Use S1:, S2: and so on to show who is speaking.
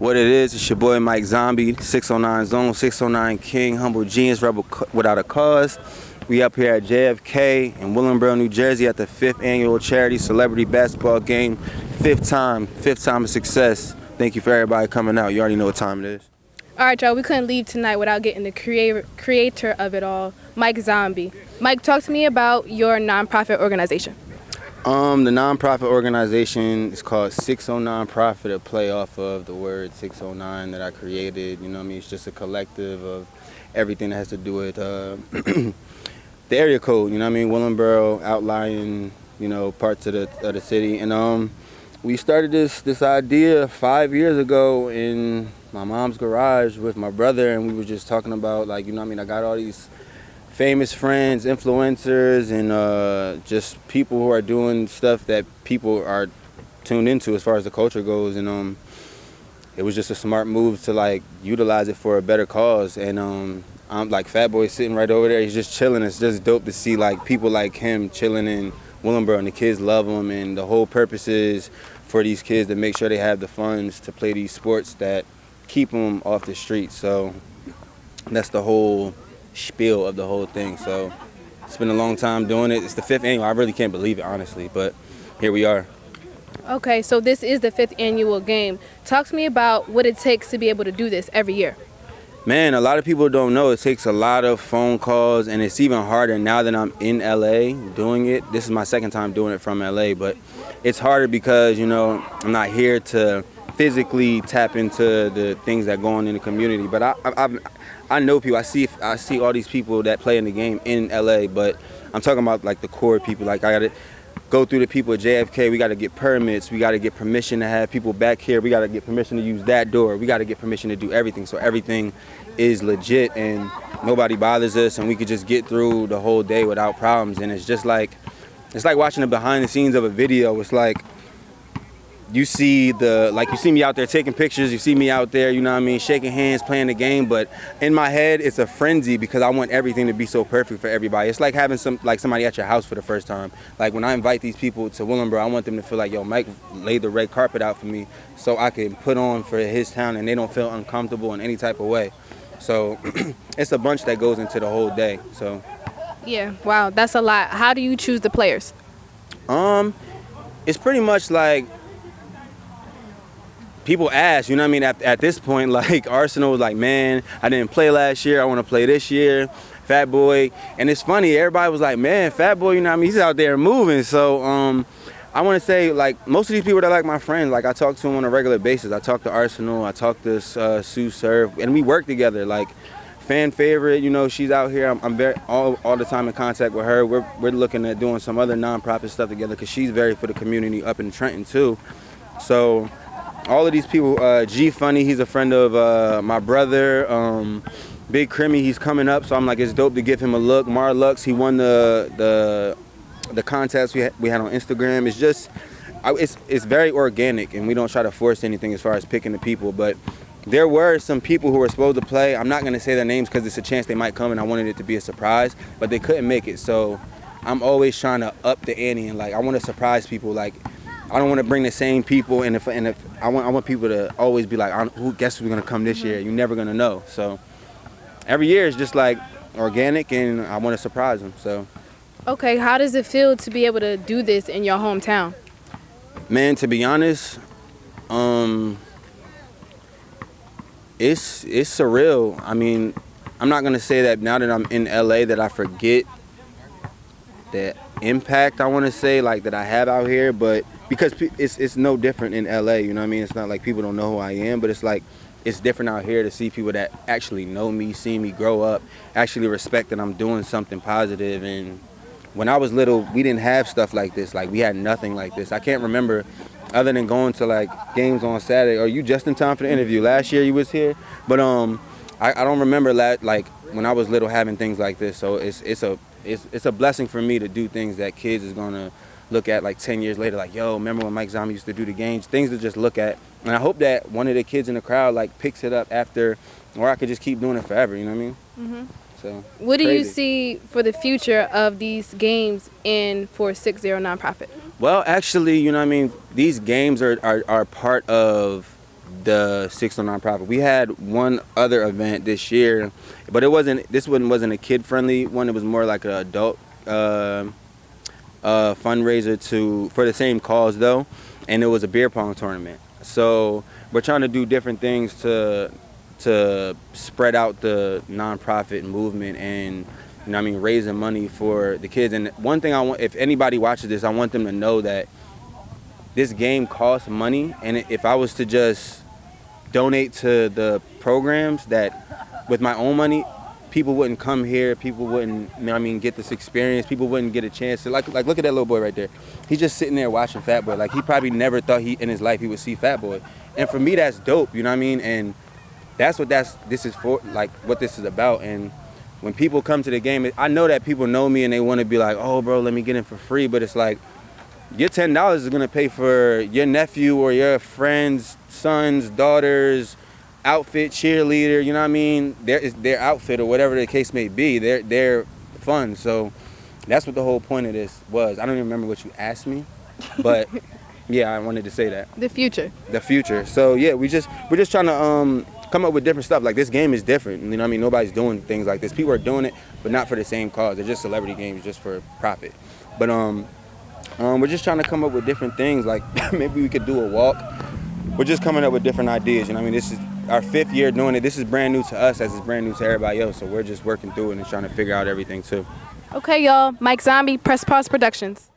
S1: What it is, it's your boy Mike Zombie, 609 Zone, 609 King, Humble Genius, Rebel Without a Cause. We up here at JFK in Willingboro, New Jersey at the 5th annual charity celebrity basketball game. Fifth time of success. Thank you for everybody coming out. You already know what time it is.
S2: All right, y'all, we couldn't leave tonight without getting the creator of it all, Mike Zombie. Mike, talk to me about your nonprofit organization.
S1: The nonprofit organization is called 609 Profit, a play off of the word 609 that I created. You know what I mean? It's just a collective of everything that has to do with the area code, you know what I mean? Willingboro, outlying, parts of the city. And we started this idea 5 years ago in my mom's garage with my brother, and we were just talking about, I got all these famous friends, influencers, and just people who are doing stuff that people are tuned into as far as the culture goes. And it was just a smart move to utilize it for a better cause. And I'm Fat Boy sitting right over there. He's just chilling. It's just dope to see people like him chilling in Willingboro, and the kids love him. And the whole purpose is for these kids to make sure they have the funds to play these sports that keep them off the streets. So that's the whole spiel of the whole thing. So it's been a long time doing it. It's the 5th annual. I really can't believe it, honestly, but here we are.
S2: Okay, so this is the 5th annual game. Talk to me about what it takes to be able to do this every year.
S1: Man, a lot of people don't know it takes a lot of phone calls, and it's even harder now that I'm in LA doing it. This is my second time doing it from LA, but it's harder because, I'm not here to physically tap into the things that go on in the community. But I know people. I see all these people that play in the game in LA, but I'm talking about the core people. I got to go through the people at JFK. We got to get permits. We got to get permission to have people back here. We got to get permission to use that door. We got to get permission to do everything. So everything is legit and nobody bothers us, and we could just get through the whole day without problems. And it's just it's like watching the behind the scenes of a video. It's you see you see me out there taking pictures, you see me out there, shaking hands, playing the game, but in my head it's a frenzy because I want everything to be so perfect for everybody. It's like having somebody at your house for the first time. When I invite these people to Willingboro, I want them to feel like, yo, Mike laid the red carpet out for me so I can put on for his town and they don't feel uncomfortable in any type of way. So it's a bunch that goes into the whole day. So
S2: yeah, wow, that's a lot. How do you choose the players?
S1: It's pretty much people ask, at this point, Arsenal was man, I didn't play last year, I want to play this year, Fat Boy. And it's funny, everybody was man, Fat Boy, he's out there moving. So I want to say, most of these people that are my friends, I talk to them on a regular basis. I talk to Arsenal, I talk to Sue Surf, and we work together. Fan favorite, she's out here. I'm very all the time in contact with her. We're looking at doing some other nonprofit stuff together because she's very for the community up in Trenton too. So all of these people, G Funny, he's a friend of my brother. Big Crimmy, he's coming up, so I'm it's dope to give him a look. Mar Lux, he won the contest we had on Instagram. It's just, it's very organic, and we don't try to force anything as far as picking the people. But there were some people who were supposed to play. I'm not gonna say their names because it's a chance they might come, and I wanted it to be a surprise, but they couldn't make it. So I'm always trying to up the ante, and I want to surprise people. I don't want to bring the same people, and if I want people to always be who guess who's gonna come this year? You're never gonna know. So every year is just organic, and I want to surprise them. So
S2: okay, how does it feel to be able to do this in your hometown?
S1: Man, to be honest, it's surreal. I'm not gonna say that now that I'm in LA that I forget the impact I want to say that I have out here, but because it's no different in LA, it's not people don't know who I am, but it's different out here to see people that actually know me, see me grow up, actually respect that I'm doing something positive. And when I was little, we didn't have stuff like this. We had nothing like this. I can't remember other than going to games on Saturday. Are you just in time for the interview? Last year you was here, but I don't remember when I was little having things like this. So it's a blessing for me to do things that kids is gonna look at 10 years later, yo, remember when Mike Zombie used to do the games? Things to just look at. And I hope that one of the kids in the crowd picks it up after, or I could just keep doing it forever, you know what I mean? Mm-hmm. So
S2: what do you see for the future of these games for 60 Nonprofit?
S1: Well, actually, these games are part of the Six nonprofit. We had one other event this year, but this one wasn't a kid friendly one. It was more like an adult fundraiser for the same cause though, and it was a beer pong tournament. So we're trying to do different things to spread out the nonprofit movement and raising money for the kids. And one thing I want, if anybody watches this, I want them to know that this game costs money, and if I was to just donate to the programs that with my own money, people wouldn't come here, people wouldn't get this experience, people wouldn't get a chance to like look at that little boy right there. He's just sitting there watching Fat Boy. Like, he probably never thought in his life he would see Fat Boy. And for me, that's dope, you know what I mean? And that's what this is for, like what this is about. And when people come to the game, I know that people know me and they want to be like, oh bro, let me get in for free, but it's like, your $10 is gonna pay for your nephew or your friend's sons, daughters, outfit, cheerleader, you know what I mean? Their outfit or whatever the case may be, their fun. So that's what the whole point of this was. I don't even remember what you asked me, but yeah, I wanted to say that.
S2: The future.
S1: The future. So yeah, we're just trying to come up with different stuff. Like, this game is different. You know what I mean? Nobody's doing things like this. People are doing it, but not for the same cause. They're just celebrity games, just for profit. But we're just trying to come up with different things. Like, maybe we could do a walk. We're just coming up with different ideas. You know what I mean? This is our 5th year doing it. This is brand new to us as it's brand new to everybody else. So we're just working through it and trying to figure out everything too.
S2: Okay, y'all. Mike Zombie, Press Pause Productions.